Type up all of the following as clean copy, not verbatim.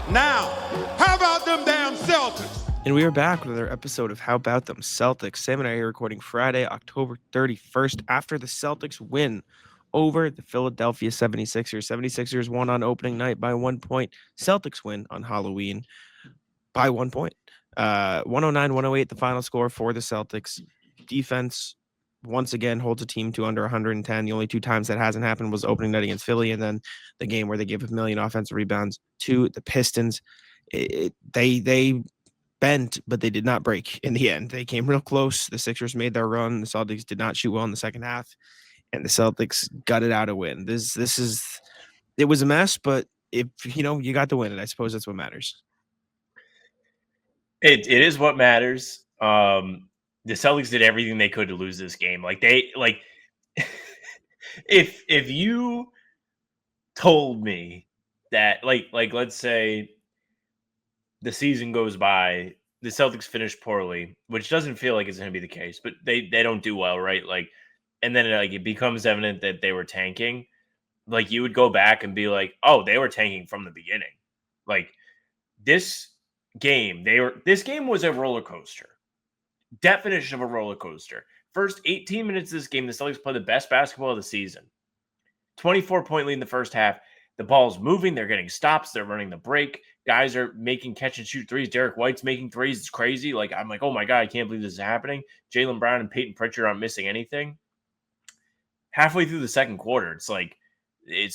Now, how about them damn Celtics? And we are back with another episode of How About Them Celtics. Sam and I are here recording Friday, October 31st, after the Celtics win over the Philadelphia 76ers. 76ers won on opening night by 1 point. Celtics win on Halloween by 1 point. 109-108, the final score for the Celtics. Defense once again holds a team to under 110. The only two times that hasn't happened was opening night against Philly and then the game where they gave a million offensive rebounds to the Pistons. They bent, but they did not break in the end. They came real close. The Sixers made their run. The Celtics did not shoot well in the second half, and the Celtics gutted out a win. It was a mess, but if you got to win it, I suppose that's what matters. It is what matters. The Celtics did everything they could to lose this game. If you told me that let's say the season goes by, the Celtics finish poorly, which doesn't feel like it's going to be the case, but they don't do well, right? And then it becomes evident that they were tanking. Like, you would go back and be like, oh, they were tanking from the beginning. Like, this game was a roller coaster. Definition of a roller coaster. First 18 minutes of this game, the Celtics play the best basketball of the season. 24-point lead in the first half. The ball's moving. They're getting stops. They're running the break. Guys are making catch and shoot threes. Derek White's making threes. It's crazy. I'm like, oh my God, I can't believe this is happening. Jaylen Brown and Peyton Pritchard aren't missing anything. Halfway through the second quarter, it's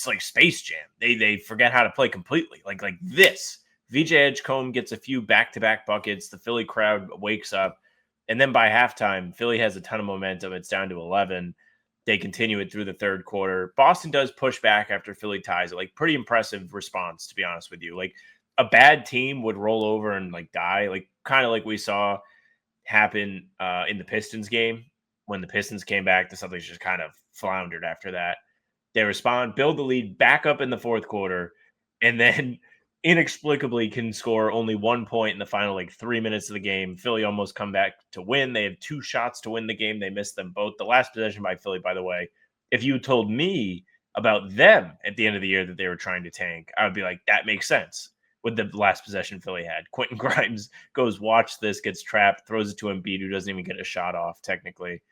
like Space Jam. They forget how to play completely. Like this. VJ Edgecombe gets a few back-to-back buckets. The Philly crowd wakes up. And then by halftime, Philly has a ton of momentum. It's down to 11. They continue it through the third quarter. Boston does push back after Philly ties it. Pretty impressive response, to be honest with you. A bad team would roll over and die, kind of like we saw happen in the Pistons game. When the Pistons came back, the Celtics just kind of floundered after that. They respond, build the lead back up in the fourth quarter, and then inexplicably can score only 1 point in the final 3 minutes of the game. Philly almost come back to win. They have two shots to win the game. They missed them both. The last possession by Philly, by the way, if you told me about them at the end of the year that they were trying to tank, I would be like, that makes sense. With the last possession Philly had, Quentin Grimes goes, watch this, gets trapped, throws it to Embiid, who doesn't even get a shot off technically.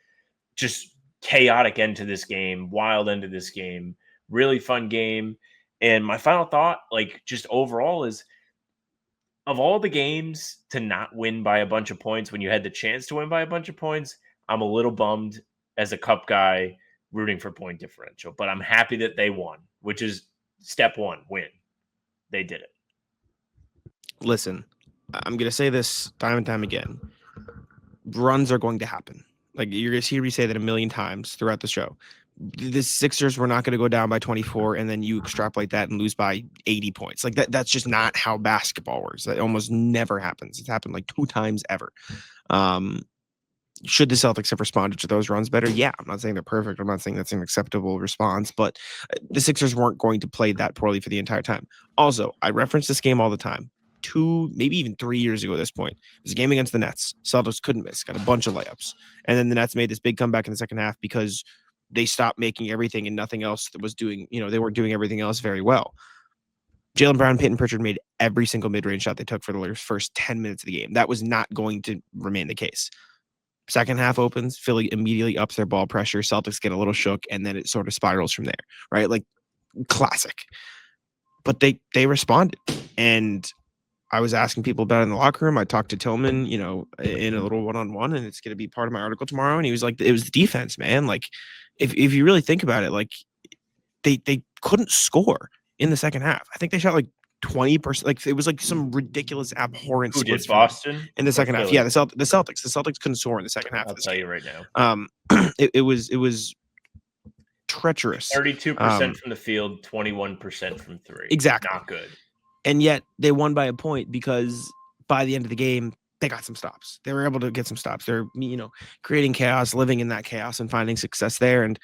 Just chaotic end to this game, wild end to this game, really fun game. And my final thought, just overall, is of all the games to not win by a bunch of points when you had the chance to win by a bunch of points, I'm a little bummed as a Cup guy rooting for point differential. But I'm happy that they won, which is step one, win. They did it. Listen, I'm going to say this time and time again. Runs are going to happen. You're going to hear me say that a million times throughout the show. The Sixers were not going to go down by 24 and then you extrapolate that and lose by 80 points. That's just not how basketball works. That almost never happens. It's happened 2 times ever. Should the Celtics have responded to those runs better? Yeah, I'm not saying they're perfect. I'm not saying that's an acceptable response, but the Sixers weren't going to play that poorly for the entire time. Also, I reference this game all the time. 2, maybe even 3 years ago at this point. It was a game against the Nets. Celtics couldn't miss, got a bunch of layups. And then the Nets made this big comeback in the second half because they stopped making everything and nothing else that was doing, they weren't doing everything else very well. Jaylen Brown, Peyton Pritchard made every single mid-range shot they took for the first 10 minutes of the game. That was not going to remain the case. Second half opens, Philly immediately ups their ball pressure. Celtics get a little shook, and then it sort of spirals from there, right? Classic. But they responded. And I was asking people about it in the locker room. I talked to Tillman, in a little one-on-one, and it's going to be part of my article tomorrow. And he was like, it was the defense, man. If you really think about it, they couldn't score in the second half. I think they shot 20%. It was some ridiculous abhorrent. Who did, Boston in the second half? Yeah, the Celtics. The Celtics couldn't score in the second half. I'll tell you right now. It was treacherous. 32% from the field, 21% from three. Exactly, not good. And yet they won by a point because by the end of the game, they got some stops. They were able to get some stops. They're, creating chaos, living in that chaos and finding success there. And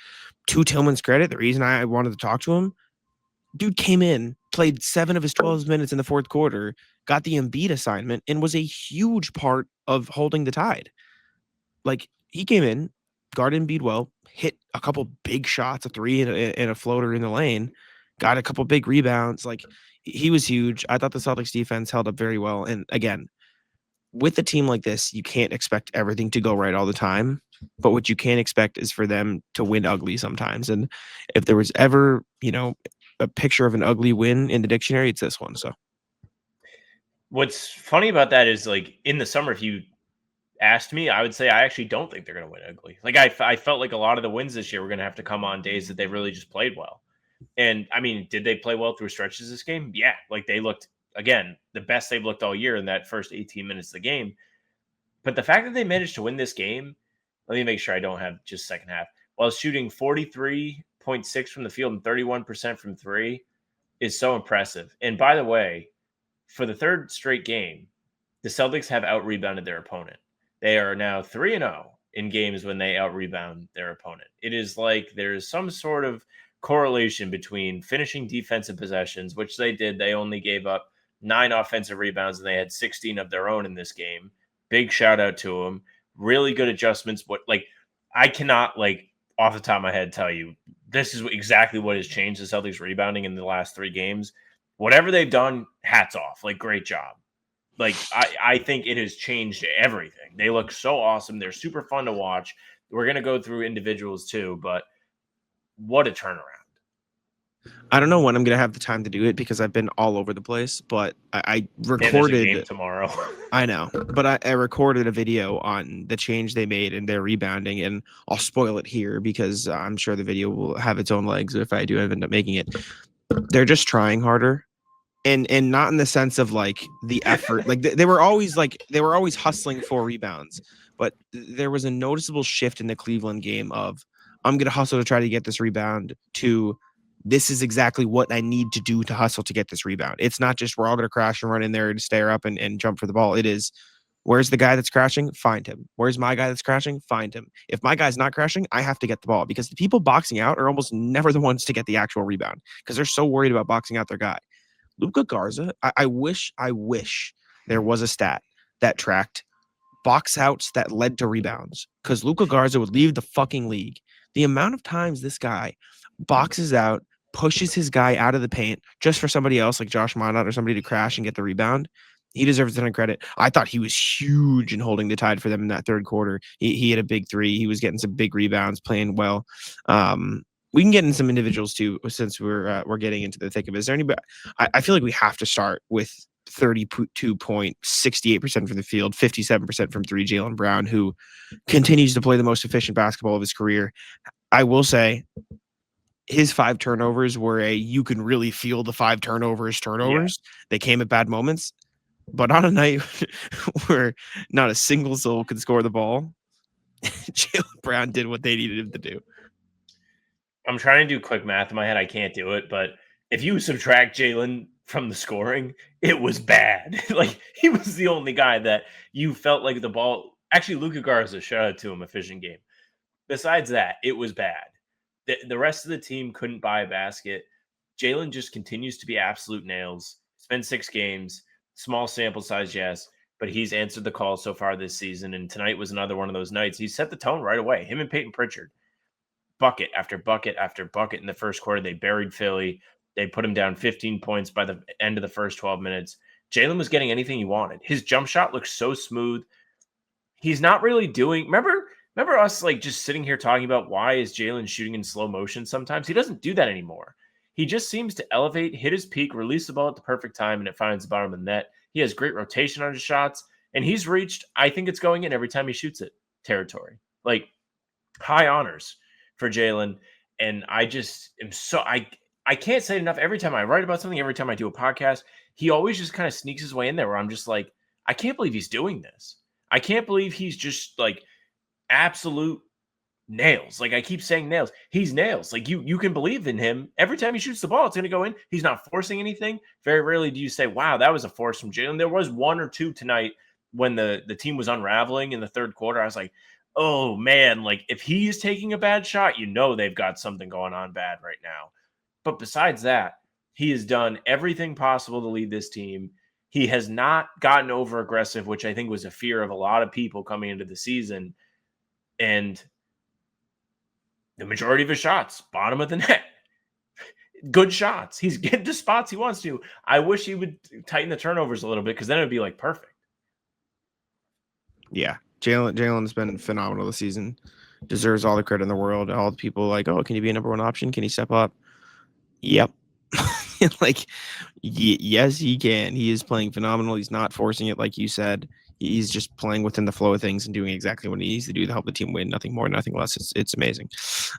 to Tillman's credit, the reason I wanted to talk to him, dude came in, played 7 of his 12 minutes in the fourth quarter, got the Embiid assignment, and was a huge part of holding the Tide. He came in, guarded Embiid well, hit a couple big shots, a 3 and a floater in the lane, got a couple big rebounds. He was huge. I thought the Celtics defense held up very well. And again, with a team like this, you can't expect everything to go right all the time. But what you can expect is for them to win ugly sometimes. And if there was ever, a picture of an ugly win in the dictionary, it's this one. So What's funny about that is, like, in the summer, if you asked me, I would say I actually don't think they're going to win ugly. Like, I felt like a lot of the wins this year were going to have to come on days that they really just played well. And I mean, did they play well through stretches this game? Yeah. Like, they looked, again, the best they've looked all year in that first 18 minutes of the game. But the fact that they managed to win this game, let me make sure I don't have just second half, while shooting 43.6 from the field and 31% from three, is so impressive. And by the way, for the third straight game, the Celtics have out-rebounded their opponent. They are now 3-0 in games when they out-rebound their opponent. It is like there's some sort of correlation between finishing defensive possessions, which they did. They only gave up 9 offensive rebounds, and they had 16 of their own in this game. Big shout out to them. Really good adjustments. I cannot, off the top of my head, tell you this is exactly what has changed the Celtics rebounding in the last 3 games. Whatever they've done, hats off. Great job. I think it has changed everything. They look so awesome. They're super fun to watch. We're going to go through individuals too, but what a turnaround. I don't know when I'm going to have the time to do it because I've been all over the place, but I There's a recorded game tomorrow. I know, but I recorded a video on the change they made in their rebounding, and I'll spoil it here because I'm sure the video will have its own legs if I do end up making it. They're just trying harder. And not in the sense of the effort, they were always hustling for rebounds, but there was a noticeable shift in the Cleveland game of I'm gonna hustle to try to get this rebound to this is exactly what I need to do to hustle to get this rebound. It's not just we're all gonna crash and run in there to stare up and jump for the ball. It is where's the guy that's crashing? Find him. Where's my guy that's crashing? Find him. If my guy's not crashing, I have to get the ball because the people boxing out are almost never the ones to get the actual rebound because they're so worried about boxing out their guy. Luka Garza, I wish there was a stat that tracked box outs that led to rebounds because Luka Garza would leave the fucking league. The amount of times this guy boxes out, pushes his guy out of the paint just for somebody else like Josh Minot or somebody to crash and get the rebound. He deserves a ton of credit. I thought he was huge in holding the tide for them in that third quarter. He had a big 3. He was getting some big rebounds, playing well. We can get in some individuals too, since we're getting into the thick of it. Is there anybody? I feel like we have to start with 32.68% from the field, 57% from 3. Jaylen Brown, who continues to play the most efficient basketball of his career. I will say, his 5 turnovers were you can really feel the 5 turnovers. Yeah. They came at bad moments, but on a night where not a single soul could score the ball, Jaylen Brown did what they needed him to do. I'm trying to do quick math in my head. I can't do it, but if you subtract Jaylen from the scoring, it was bad. He was the only guy that you felt like the ball. Actually, Luka Garza, shout out to him, efficient game. Besides that, it was bad. The rest of the team couldn't buy a basket. Jaylen just continues to be absolute nails. It's been 6 games, small sample size, yes, but he's answered the call so far this season. And tonight was another one of those nights. He set the tone right away. Him and Peyton Pritchard. Bucket after bucket after bucket in the first quarter. They buried Philly. They put him down 15 points by the end of the first 12 minutes. Jaylen was getting anything he wanted. His jump shot looks so smooth. He's not really doing. Remember us just sitting here talking about why is Jaylen shooting in slow motion sometimes? He doesn't do that anymore. He just seems to elevate, hit his peak, release the ball at the perfect time, and it finds the bottom of the net. He has great rotation on his shots, and he's reached, I think it's going in every time he shoots it, territory. High honors for Jaylen, and I just am so I can't say it enough. Every time I write about something, every time I do a podcast, he always just kind of sneaks his way in there where I'm just like, I can't believe he's doing this. I can't believe he's just absolute nails. I keep saying nails. He's nails. You can believe in him. Every time he shoots the ball, it's going to go in. He's not forcing anything. Very rarely do you say, wow, that was a force from Jaylen. There was 1 or 2 tonight when the team was unraveling in the third quarter. I was like, oh man, if he's taking a bad shot, they've got something going on bad right now. But besides that, he has done everything possible to lead this team. He has not gotten over aggressive, which I think was a fear of a lot of people coming into the season. And the majority of his shots, bottom of the net. good shots. He's getting the spots he wants to. I wish he would tighten the turnovers a little bit because then it would be like perfect. Yeah. Jalen's been phenomenal this season. Deserves all the credit in the world. All the people like, oh, can he be a number one option? Can he step up? Yep. Like, yes, he can. He is playing phenomenal. He's not forcing it, like you said. He's just playing within the flow of things and doing exactly what he needs to do to help the team win. Nothing more, nothing less. It's amazing.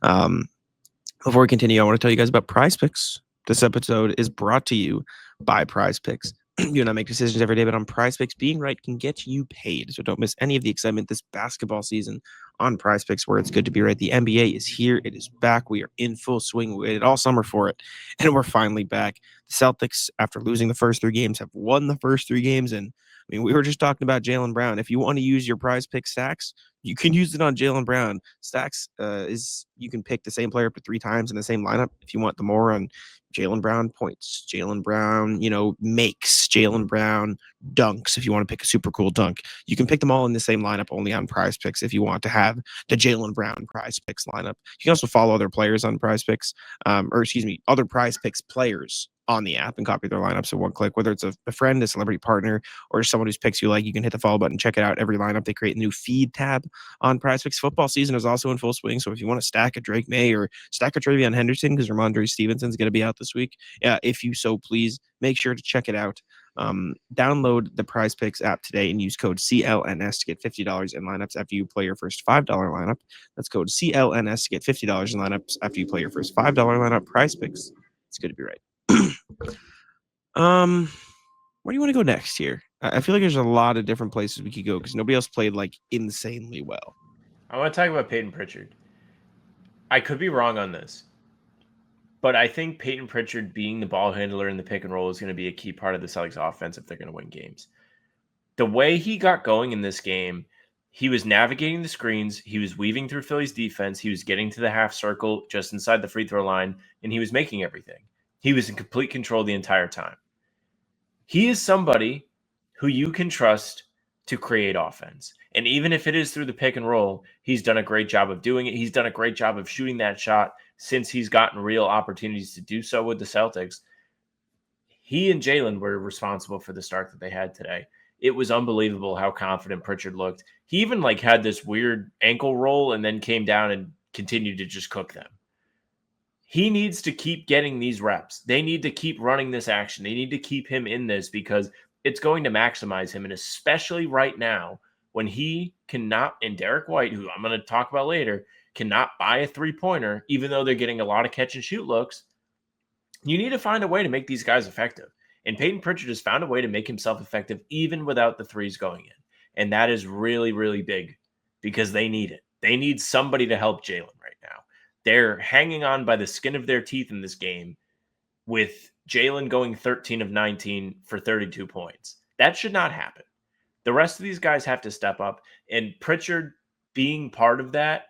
Before we continue, I want to tell you guys about Prize Picks. This episode is brought to you by Prize Picks. You and I make decisions every day, but on Prize Picks, being right can get you paid. So don't miss any of the excitement this basketball season on Prize Picks, where it's good to be right. The NBA is here. It is back. We are in full swing. We waited all summer for it, and we're finally back. The Celtics, after losing the first 3 games, have won the first 3 games. And I mean, we were just talking about Jaylen Brown. If you want to use your Prize Pick stacks, you can use it on Jaylen Brown. Stacks is you can pick the same player up to 3 times in the same lineup if you want the more on Jaylen Brown points, Jaylen Brown, makes, Jaylen Brown dunks. If you want to pick a super cool dunk, you can pick them all in the same lineup only on Prize Picks if you want to have the Jaylen Brown Prize Picks lineup. You can also follow other players on Prize Picks, other Prize Picks players on the app and copy their lineups in one click, whether it's a friend, a celebrity partner, or someone whose picks you like. You can hit the follow button, check it out. Every lineup, they create a new feed tab on Prize Picks. Football season is also in full swing, so if you want to stack a Drake May or stack a Travion Henderson because Ramondre Stevenson's going to be out this week, if you so please, make sure to check it out. Download the Prize Picks app today and use code CLNS to get $50 in lineups after you play your first $5 lineup. That's code CLNS to get $50 in lineups after you play your first $5 lineup. Prize Picks. It's good to be right. Where do you want to go next here? I feel like there's a lot of different places we could go because nobody else played like insanely well. I want to talk about Peyton Pritchard. I could be wrong on this, but I think Peyton Pritchard being the ball handler in the pick and roll is going to be a key part of the Celtics offense if they're going to win games. The way he got going in this game, he was navigating the screens, he was weaving through Philly's defense, he was getting to the half circle just inside the free throw line, and he was making everything. He was in complete control the entire time. He is somebody who you can trust to create offense. And even if it is through the pick and roll, he's done a great job of doing it. He's done a great job of shooting that shot since he's gotten real opportunities to do so with the Celtics. He and Jaylen were responsible for the start that they had today. It was unbelievable how confident Pritchard looked. He even had this weird ankle roll and then came down and continued to just cook them. He needs to keep getting these reps. They need to keep running this action. They need to keep him in this because it's going to maximize him. And especially right now when he cannot, and Derek White, who I'm going to talk about later, cannot buy a 3-pointer, even though they're getting a lot of catch and shoot looks. You need to find a way to make these guys effective. And Peyton Pritchard has found a way to make himself effective even without the threes going in. And that is really, really big because they need it. They need somebody to help Jaylen right now. They're hanging on by the skin of their teeth in this game with Jaylen going 13 of 19 for 32 points. That should not happen. The rest of these guys have to step up, and Pritchard being part of that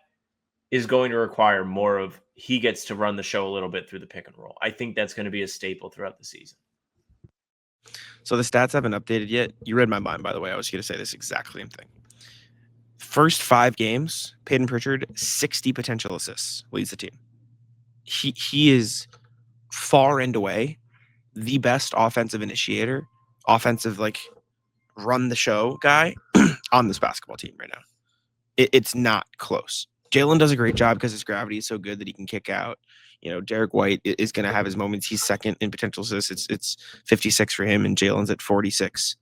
is going to require more of he gets to run the show a little bit through the pick and roll. I think that's going to be a staple throughout the season. So the stats haven't updated yet. You read my mind, by the way. I was going to say this exact same thing. First 5 games, Peyton Pritchard, 60 potential assists, leads the team. He is far and away the best offensive initiator, offensive run the show guy on this basketball team right now. It's not close. Jaylen does a great job because his gravity is so good that he can kick out. Derek White is going to have his moments. He's second in potential assists. It's 56 for him, and Jaylen's at 46.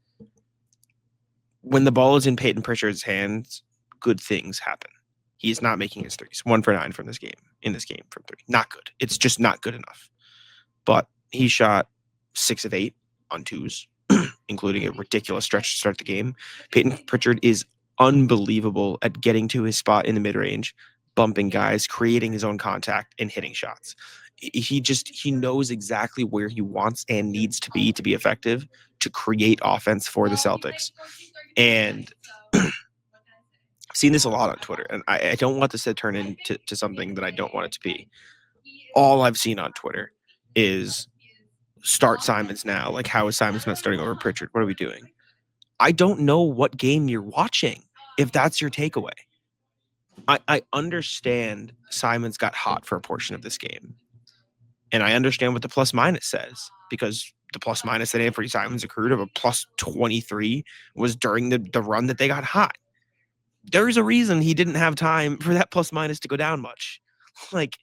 When the ball is in Peyton Pritchard's hands, good things happen. He is not making his threes. 1 for 9 from this game. In this game from 3. Not good. It's just not good enough. But he shot 6 of 8 on 2s, including a ridiculous stretch to start the game. Peyton Pritchard is unbelievable at getting to his spot in the mid-range, bumping guys, creating his own contact, and hitting shots. He knows exactly where he wants and needs to be effective to create offense for the Celtics. And I've seen this a lot on Twitter, and I don't want this to turn into something that I don't want it to be. All I've seen on Twitter is start Simons now. How is Simons not starting over Pritchard? What are we doing? I don't know what game you're watching if that's your takeaway. I understand Simons got hot for a portion of this game. And I understand what the plus minus says, because the plus minus that Anthony Simons accrued of a plus 23 was during the run that they got hot. There's a reason he didn't have time for that plus minus to go down much. Like,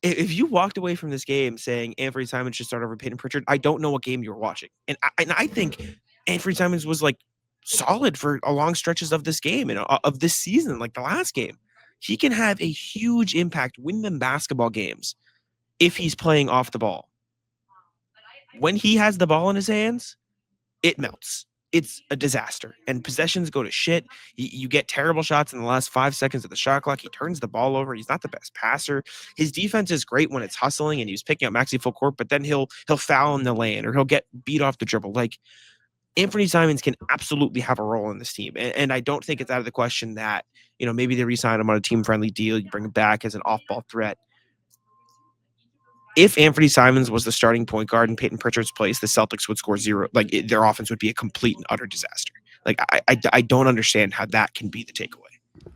if you walked away from this game saying Anthony Simons should start over Peyton Pritchard, I don't know what game you were watching. And I think Anthony Simons was like solid for a long stretches of this game and of this season, like the last game. He can have a huge impact, win them basketball games if he's playing off the ball. When he has the ball in his hands, it melts. It's a disaster. And possessions go to shit. You get terrible shots in the last 5 seconds of the shot clock. He turns the ball over. He's not the best passer. His defense is great when it's hustling and he's picking up Maxey full court, but then he'll foul in the lane or he'll get beat off the dribble. Like, Anthony Simons can absolutely have a role in this team. And I don't think it's out of the question that, maybe they re-sign him on a team-friendly deal. You bring him back as an off-ball threat. If Anthony Simons was the starting point guard in Peyton Pritchard's place, the Celtics would score zero. Like, their offense would be a complete and utter disaster. Like, I don't understand how that can be the takeaway.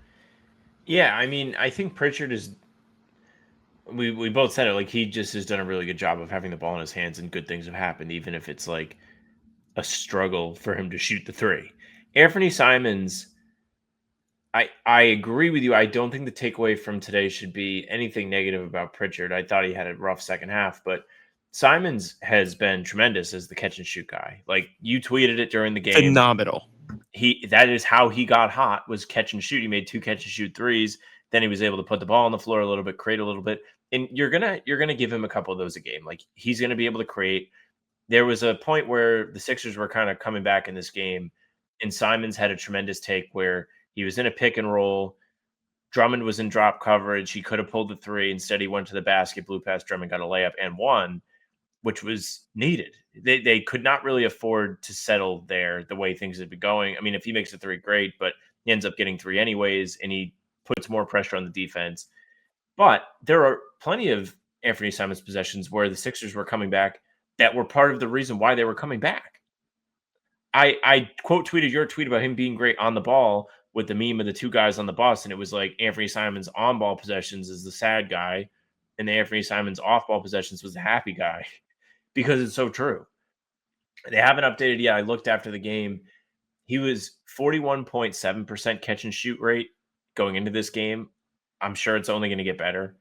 Yeah, I mean, I think Pritchard is. We both said it. Like, he just has done a really good job of having the ball in his hands, and good things have happened, even if it's like a struggle for him to shoot the three. Anthony Simons, I agree with you. I don't think the takeaway from today should be anything negative about Pritchard. I thought he had a rough second half, but Simons has been tremendous as the catch and shoot guy. Like, you tweeted it during the game. Phenomenal. That is how he got hot, was catch and shoot. He made 2 catch and shoot threes. Then he was able to put the ball on the floor a little bit, create a little bit. And you're gonna give him a couple of those a game. Like, he's gonna be able to create. There was a point where the Sixers were kind of coming back in this game, and Simons had a tremendous take where he was in a pick and roll. Drummond was in drop coverage. He could have pulled the three. Instead, he went to the basket, blew past Drummond, got a layup, and won, which was needed. They could not really afford to settle there the way things had been going. I mean, if he makes a three, great, but he ends up getting 3 anyways, and he puts more pressure on the defense. But there are plenty of Anthony Simons possessions where the Sixers were coming back that were part of the reason why they were coming back. I quote tweeted your tweet about him being great on the ball with the meme of the 2 guys on the bus, and it was like Anthony Simons on ball possessions is the sad guy, and the Anthony Simons off ball possessions was the happy guy, because it's so true. They haven't updated yet. I looked after the game. He was 41.7% catch and shoot rate going into this game. I'm sure it's only going to get better.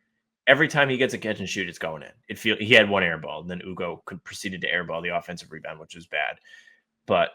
Every time he gets a catch and shoot, it's going in. He had 1 air ball, and then Ugo proceeded to airball the offensive rebound, which was bad. But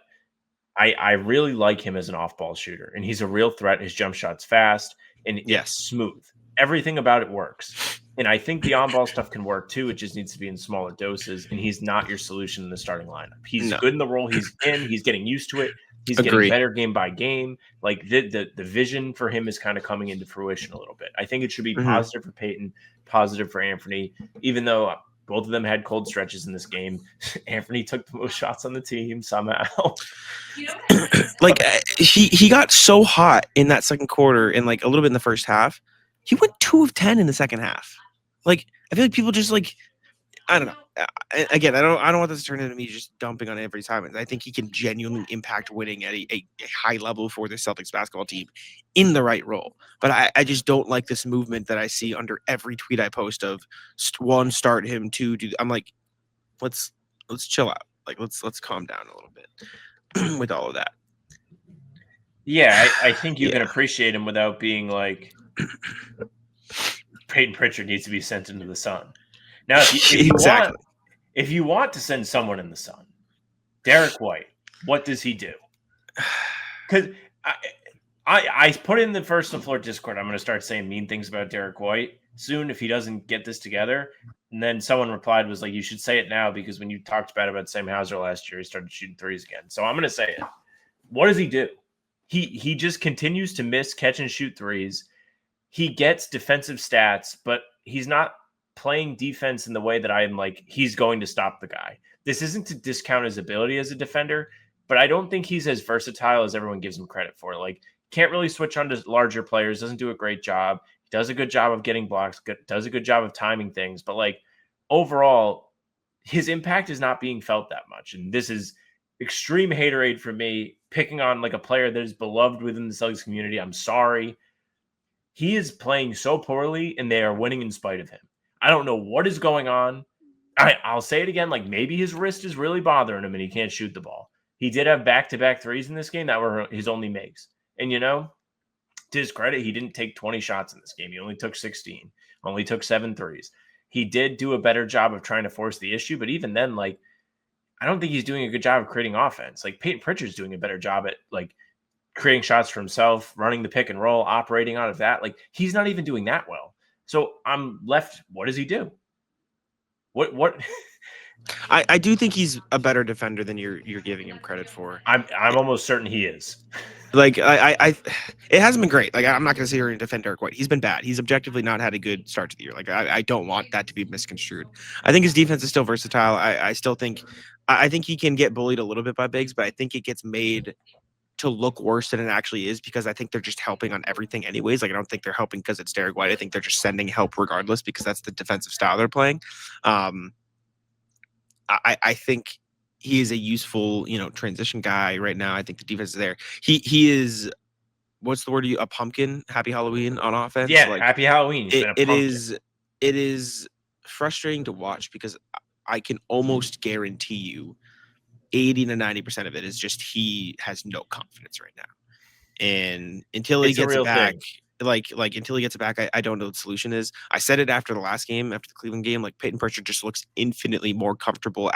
I really like him as an off-ball shooter, and he's a real threat. His jump shot's fast, and it's smooth. Everything about it works. And I think the on-ball stuff can work too. It just needs to be in smaller doses, and he's not your solution in the starting lineup. He's good in the role he's in. He's getting used to it. He's getting better game by game. Like, the vision for him is kind of coming into fruition a little bit. I think it should be positive for Peyton, positive for Anthony, even though both of them had cold stretches in this game. Anthony took the most shots on the team somehow. Like, he got so hot in that second quarter and like a little bit in the first half. He went 2 of 10 in the second half. Like, I feel like people just like, I don't know. Again, I don't want this to turn into me just dumping on Anthony Simons. I think he can genuinely impact winning at a high level for the Celtics basketball team in the right role. But I just don't like this movement that I see under every tweet I post of 1, start him, 2, do. I'm like, let's chill out. Like, let's calm down a little bit with all of that. Yeah, I think you can appreciate him without being like Peyton Pritchard needs to be sent into the sun. Now, if you want to send someone in the sun, Derek White, what does he do? Because I put in the First on Floor Discord, I'm going to start saying mean things about Derek White soon if he doesn't get this together. And then someone replied, was like, you should say it now, because when you talked bad about Sam Hauser last year, he started shooting threes again. So I'm going to say it. What does he do? He just continues to miss catch and shoot threes. He gets defensive stats, but he's not playing defense in the way that I am like, he's going to stop the guy. This isn't to discount his ability as a defender, but I don't think he's as versatile as everyone gives him credit for. Like, can't really switch on to larger players, doesn't do a great job. He does a good job of getting blocks, does a good job of timing things, but like, overall, his impact is not being felt that much. And this is extreme haterade for me, picking on like a player that is beloved within the Celtics community. I'm sorry. He is playing so poorly, and they are winning in spite of him. I don't know what is going on. I'll say it again. Like maybe his wrist is really bothering him and he can't shoot the ball. He did have back-to-back threes in this game that were his only makes. And to his credit, he didn't take 20 shots in this game. He only took 16, only took 7 threes. He did do a better job of trying to force the issue, but even then, like, I don't think he's doing a good job of creating offense. Like Peyton Pritchard's doing a better job at like creating shots for himself, running the pick and roll, operating out of that. Like he's not even doing that well. So I'm left. What does he do? What? I do think he's a better defender than you're giving him credit for. I'm almost certain he is. Like I it hasn't been great. Like I'm not going to sit here and defend Derek White. He's been bad. He's objectively not had a good start to the year. Like I don't want that to be misconstrued. I think his defense is still versatile. I still think I think he can get bullied a little bit by bigs, but I think it gets made to look worse than it actually is because I think they're just helping on everything anyways. Like I don't think they're helping because it's Derek White. I think they're just sending help regardless because that's the defensive style they're playing. I think he is a useful, transition guy right now. I think the defense is there. He is, what's the word? A pumpkin. Happy Halloween on offense. Yeah, like, happy Halloween. It is frustrating to watch because I can almost guarantee you 80 to 90% of it is just he has no confidence right now. And until he gets it back, until he gets it back, I don't know what the solution is. I said it after the last game, after the Cleveland game, like Peyton Pritchard just looks infinitely more comfortable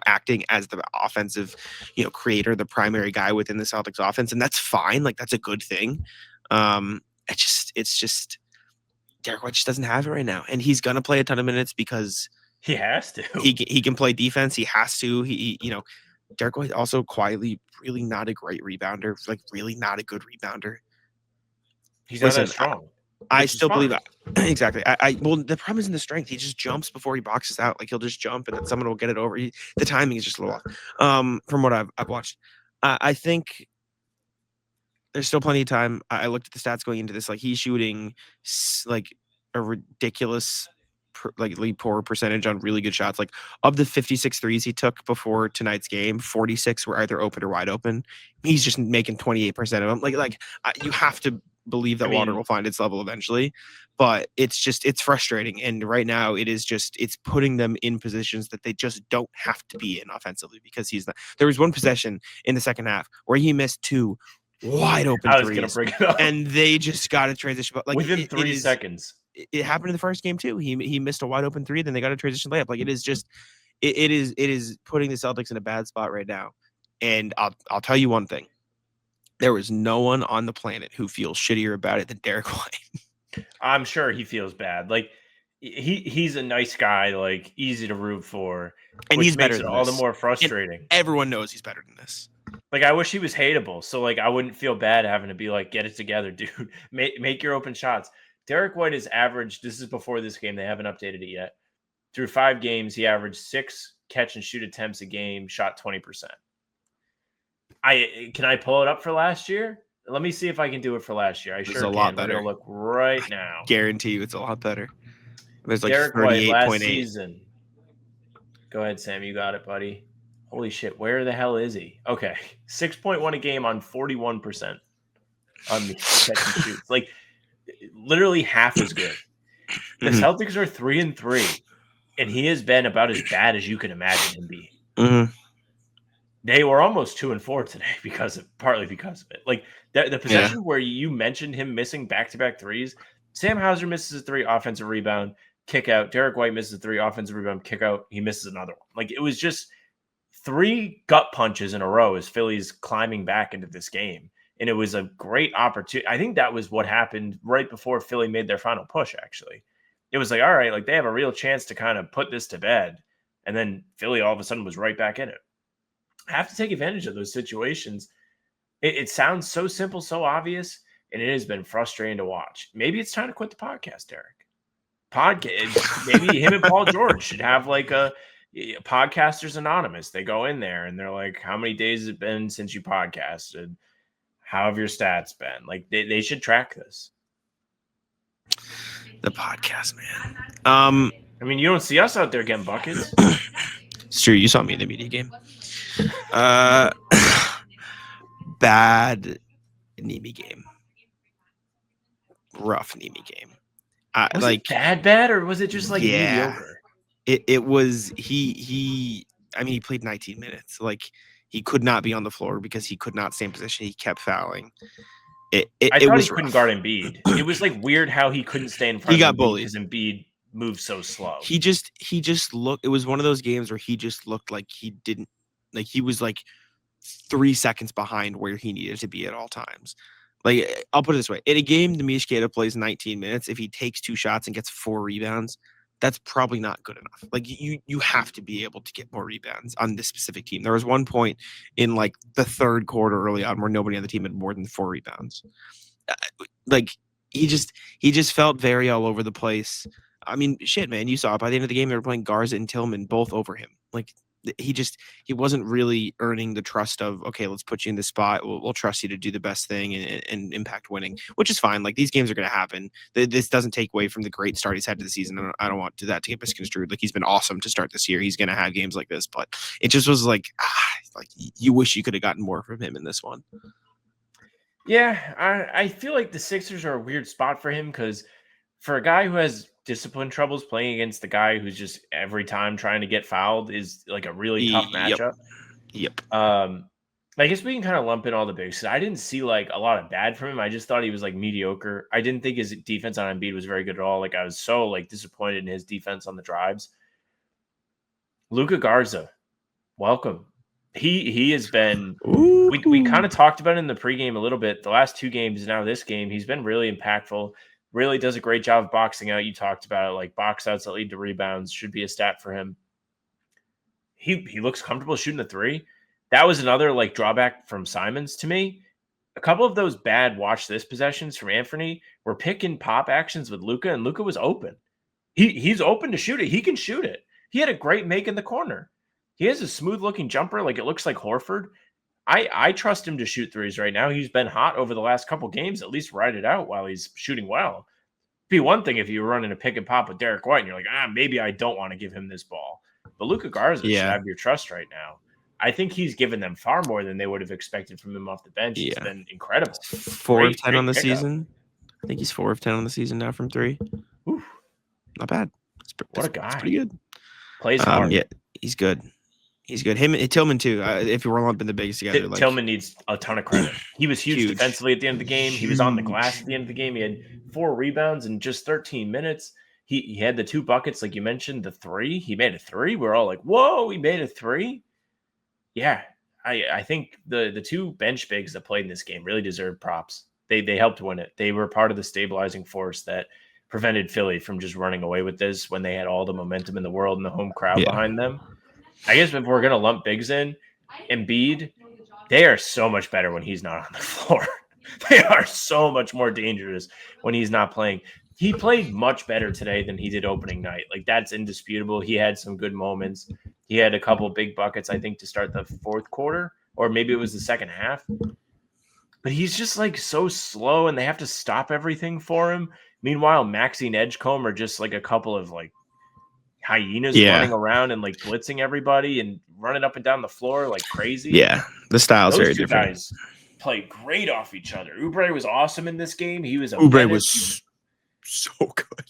acting as the offensive, creator, the primary guy within the Celtics offense. And that's fine. Like that's a good thing. It's just Derek White just doesn't have it right now. And he's going to play a ton of minutes because he has to. He can play defense. He has to. Derek White also quietly really not a great rebounder. Like really not a good rebounder. He's not that strong. I still believe that. Exactly. Well, the problem isn't the strength. He just jumps before he boxes out. Like he'll just jump and then someone will get it over. The timing is just a little off. From what I've watched, I think there's still plenty of time. I looked at the stats going into this. Like he's shooting like a ridiculous poor percentage on really good shots. Like of the 56 threes he took before tonight's game, 46 were either open or wide open. He's just making 28% of them. Like you have to believe that water will find its level eventually, but it's frustrating. And right now it's putting them in positions that they just don't have to be in offensively because he's not. There was one possession in the second half where he missed 2 wide open threes, gonna bring it up. And they just got a transition. But like within 3 seconds. It happened in the first game too. He missed a wide open 3, then they got a transition layup. Like it is putting the Celtics in a bad spot right now. And I'll tell you one thing. There was no one on the planet who feels shittier about it than Derek White. I'm sure he feels bad. Like he's a nice guy, like easy to root for, and he's better makes it than all this. the more frustrating. And everyone knows he's better than this. Like I wish he was hateable, so like I wouldn't feel bad having to be like, get it together, dude. Make your open shots. Derek White is averaged. This is before this game; they haven't updated it yet. Through 5 games, he averaged 6 catch and shoot attempts a game, shot 20%. Can I pull it up for last year? Let me see if I can do it for last year. I sure can. A lot better. We're gonna look right now. I guarantee you, it's a lot better. There's like Derek White last 38.8. season. Go ahead, Sam. You got it, buddy. Holy shit! Where the hell is he? Okay, 6.1 a game on 41% on the catch and shoots. Like literally half as good. The Celtics are 3-3, and he has been about as bad as you can imagine him being. Mm-hmm. They were almost 2-4 today partly because of it. Like the possession where you mentioned him missing back-to-back threes. Sam Hauser misses a 3, offensive rebound, kick out. Derek White misses a 3, offensive rebound, kick out. He misses another one. Like it was just 3 gut punches in a row as Philly's climbing back into this game. And it was a great opportunity. I think that was what happened right before Philly made their final push, actually. It was like, all right, like they have a real chance to kind of put this to bed. And then Philly all of a sudden was right back in it. I have to take advantage of those situations. It sounds so simple, so obvious, and it has been frustrating to watch. Maybe it's time to quit the podcast, Derek. Maybe him and Paul George should have like a Podcasters Anonymous. They go in there and they're like, how many days has it been since you podcasted? How have your stats been? Like they should track this. The podcast, man. I mean, you don't see us out there getting buckets. It's true. You saw me in the media game. Bad Nemi game. Rough Nemi game. Was it bad, or was it just like mediocre? It was he. I mean, he played 19 minutes. Like he could not be on the floor because he could not stay in position. He kept fouling. I It thought he was couldn't rough. guard Embiid. It was like weird how he couldn't stay in He front of got Embiid bullied. because Embiid moves so slow. He just looked. It was one of those games where he just looked like he didn't like he was like 3 seconds behind where he needed to be at all times. Like I'll put it this way: in a game, the Mishketa plays 19 minutes. If he takes 2 shots and gets 4 rebounds, that's probably not good enough. Like you have to be able to get more rebounds on this specific team. There was one point in like the third quarter early on where nobody on the team had more than 4 rebounds. Like he just felt very all over the place. I mean, shit, man, you saw it. By the end of the game, they were playing Garza and Tillman both over him. Like he wasn't really earning the trust of, okay, let's put you in this spot. We'll trust you to do the best thing and impact winning, which is fine. Like these games are going to happen. This doesn't take away from the great start he's had to the season. I don't want that to get misconstrued. Like he's been awesome to start this year. He's going to have games like this, but it just was like you wish you could have gotten more from him in this one. Yeah, I feel like the Sixers are a weird spot for him because for a guy who has discipline troubles playing against the guy who's just every time trying to get fouled is like a really tough matchup. Yep. I guess we can kind of lump in all the bigs. I didn't see like a lot of bad from him. I just thought he was like mediocre. I didn't think his defense on Embiid was very good at all. Like I was so like disappointed in his defense on the drives. Luka Garza, welcome. He has been. We kind of talked about it in the pregame a little bit. The last 2 games, now this game, he's been really impactful. Really does a great job of boxing out. You talked about it, like box outs that lead to rebounds should be a stat for him. He looks comfortable shooting the 3. That was another like drawback from Simons to me. A couple of those bad watch this possessions from Anthony were pick and pop actions with Luka, and Luka was open. He's open to shoot it. He can shoot it. He had a great make in the corner. He has a smooth looking jumper, like it looks like Horford. I trust him to shoot threes right now. He's been hot over the last couple games. At least ride it out while he's shooting well. It'd be one thing if you were running a pick and pop with Derek White and you're like, maybe I don't want to give him this ball. But Luka Garza should have your trust right now. I think he's given them far more than they would have expected from him off the bench. He's been incredible. 4 of 10 on the season. I think he's 4 of 10 on the season now from 3. Oof. Not bad. What a guy. It's pretty good. Plays hard. Yeah, he's good. He's good. Him and Tillman too. If you were lumping the bigs together, Tillman needs a ton of credit. He was huge defensively at the end of the game. He was on the glass at the end of the game. He had 4 rebounds in just 13 minutes. He had the 2 buckets, like you mentioned, the 3. He made a 3. We're all like, whoa, he made a 3. Yeah, I think the 2 bench bigs that played in this game really deserve props. They helped win it. They were part of the stabilizing force that prevented Philly from just running away with this when they had all the momentum in the world and the home crowd behind them. I guess if we're going to lump bigs in, Embiid, they are so much better when he's not on the floor. They are so much more dangerous when he's not playing. He played much better today than he did opening night. Like, that's indisputable. He had some good moments. He had a couple big buckets, I think, to start the 4th quarter, or maybe it was the second half. But he's just, like, so slow, and they have to stop everything for him. Meanwhile, Maxey and Edgecombe are just, like, a couple of, like, hyenas running around and like blitzing everybody and running up and down the floor like crazy. Yeah, the style's Those very 2 different. Guys play great off each other. Oubre was awesome in this game. He was Oubre was so good.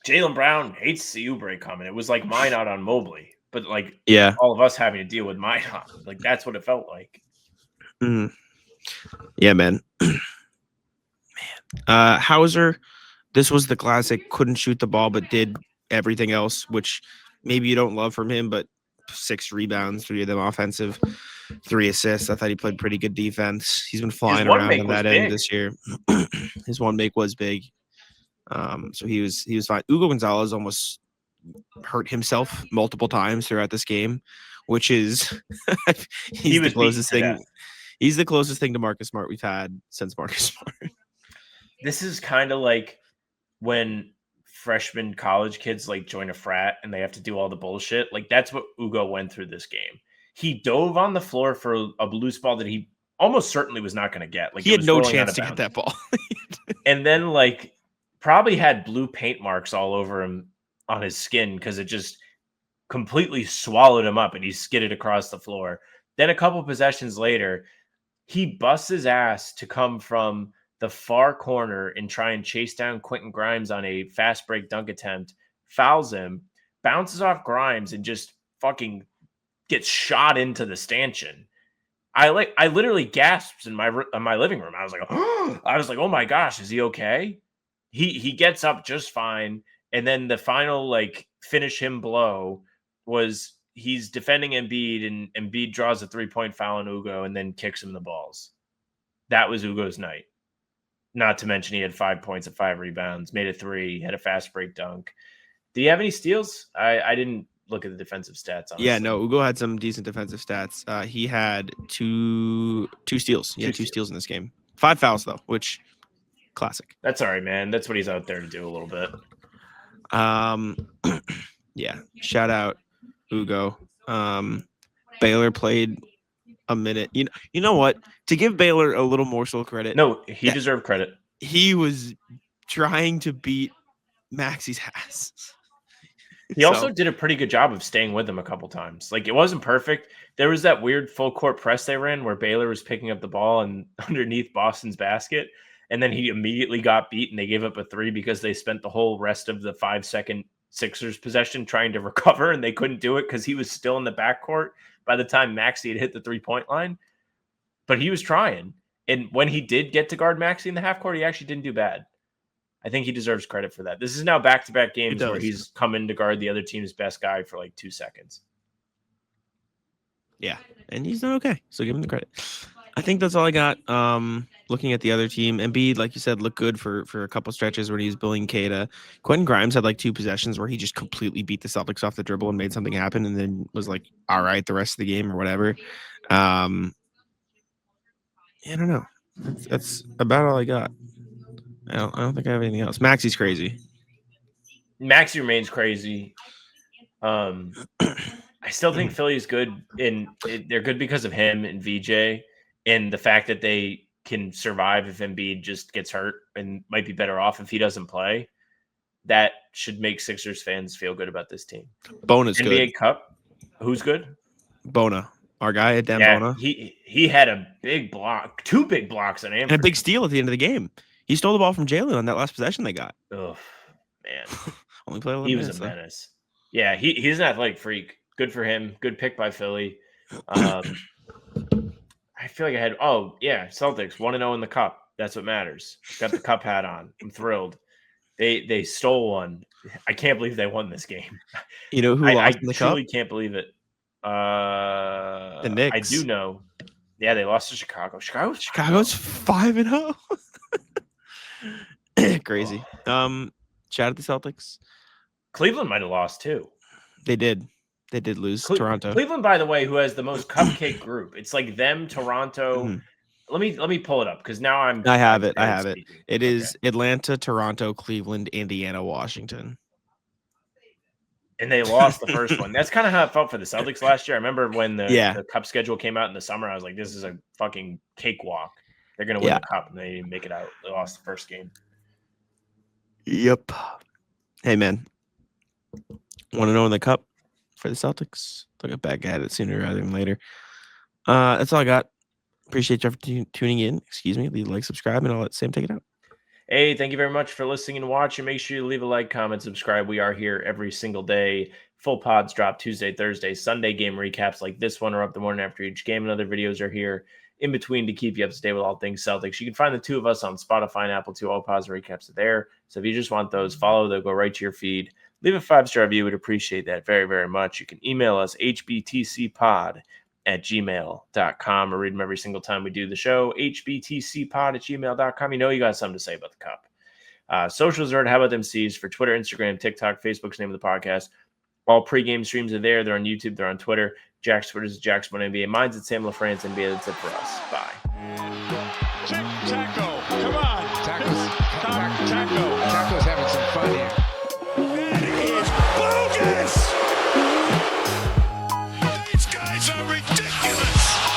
Jaylen Brown hates to see Oubre coming. It was like mine out on Mobley, but like all of us having to deal with mine on. Like that's what it felt like. Yeah, man. Hauser, this was the classic. Couldn't shoot the ball, but did everything else, which maybe you don't love from him, but 6 rebounds, 3 of them offensive, 3 assists. I thought he played pretty good defense. He's been flying around on that end this year. His one make was big. So he was fine. Hugo Gonzalez almost hurt himself multiple times throughout this game, which is he's the closest thing. He's the closest thing to Marcus Smart we've had since Marcus Smart. This is kind of like when freshman college kids like join a frat and they have to do all the bullshit. Like that's what Ugo went through this game. He dove on the floor for a loose ball that he almost certainly was not going to get. Like he had no chance to get that ball. And then like probably had blue paint marks all over him on his skin because it just completely swallowed him up and he skidded across the floor. Then a couple possessions later, he busts his ass to come from the far corner and try and chase down Quentin Grimes on a fast break dunk attempt, fouls him, bounces off Grimes and just fucking gets shot into the stanchion. I literally gasped in my living room. I was like, oh my gosh, is he okay? He gets up just fine, and then the final like finish him blow was he's defending Embiid, and Embiid draws a 3-point foul on Ugo and then kicks him the balls. That was Ugo's night. Not to mention he had 5 points and 5 rebounds, made a 3, had a fast break dunk. Do you have any steals? I didn't look at the defensive stats. Honestly. Yeah, no, Ugo had some decent defensive stats. He had two steals. He had two steals in this game. 5 fouls though, which classic. That's all right, man. That's what he's out there to do a little bit. Yeah. Shout out Ugo. Baylor played a minute. You know what? To give Baylor a little morsel of credit. No, he deserved credit. He was trying to beat Maxi's ass. He also did a pretty good job of staying with him a couple times. Like, it wasn't perfect. There was that weird full court press they ran where Baylor was picking up the ball and underneath Boston's basket, and then he immediately got beat and they gave up a 3 because they spent the whole rest of the 5-second Sixers possession trying to recover, and they couldn't do it because he was still in the backcourt by the time Maxey had hit the 3-point line. But he was trying. And when he did get to guard Maxey in the half court, he actually didn't do bad. I think he deserves credit for that. This is now back-to-back games where he's come in to guard the other team's best guy for like 2 seconds. Yeah, and he's done okay, so give him the credit. I think that's all I got. Looking at the other team, Embiid, like you said, looked good for a couple stretches where he was bullying Kata. Quentin Grimes had like 2 possessions where he just completely beat the Celtics off the dribble and made something happen, and then was like, all right, the rest of the game or whatever. I don't know. That's about all I got. I don't think I have anything else. Maxey's crazy. Maxey remains crazy. I still think Philly's good, and they're good because of him and VJ, and the fact that they can survive if Embiid just gets hurt and might be better off if he doesn't play. That should make Sixers fans feel good about this team. Bona's NBA good. Cup, who's good? Bona, our guy at Dan Bona. He had a big block, 2 big blocks on Amber. And a big steal at the end of the game. He stole the ball from Jalen on that last possession they got. Oh, man. Only play 11 he minutes, was a menace. Yeah, he's an athletic freak. Good for him. Good pick by Philly. I feel like I had Celtics 1-0 in the cup. That's what matters. Got the cup hat on. I'm thrilled. They stole one. I can't believe they won this game. You know who lost in the cup? I truly can't believe it. The Knicks. I do know. Yeah, they lost to Chicago. Chicago's 5-0. Crazy. Shout out the Celtics. Cleveland might have lost too. They did lose to Toronto. Cleveland, by the way, who has the most cupcake group. It's like them, Toronto. Mm-hmm. Let me pull it up because now I have it. It is Atlanta, Toronto, Cleveland, Indiana, Washington. And they lost the first one. That's kind of how it felt for the Celtics last year. I remember when the cup schedule came out in the summer, I was like, this is a fucking cakewalk. They're going to win the cup, and they didn't make it out. They lost the first game. Yep. Hey, man. 1-0 in the cup for the Celtics. They'll get back at it sooner rather than later. That's all I got. Appreciate you for tuning in. Excuse me. Leave a like, subscribe, and I'll let Sam take it out. Hey, thank you very much for listening and watching. Make sure you leave a like, comment, subscribe. We are here every single day. Full pods drop Tuesday, Thursday, Sunday game recaps like this one are up the morning after each game, and other videos are here in between to keep you up to date with all things Celtics. You can find the 2 of us on Spotify and Apple too. All pods and recaps are there. So if you just want those, follow. They'll go right to your feed. Leave a 5-star review. We'd appreciate that very, very much. You can email us, hbtcpod@gmail.com. I read them every single time we do the show, hbtcpod@gmail.com. You know you got something to say about the cup. Socials are at How About Them C's for Twitter, Instagram, TikTok, Facebook's name of the podcast. All pregame streams are there. They're on YouTube. They're on Twitter. Jack's Twitter is Jack's1NBA. Mine's at Sam LaFrance NBA. That's it for us. Bye. Taco. Come on. Taco's having some fun here. That is bogus. These guys are ridiculous.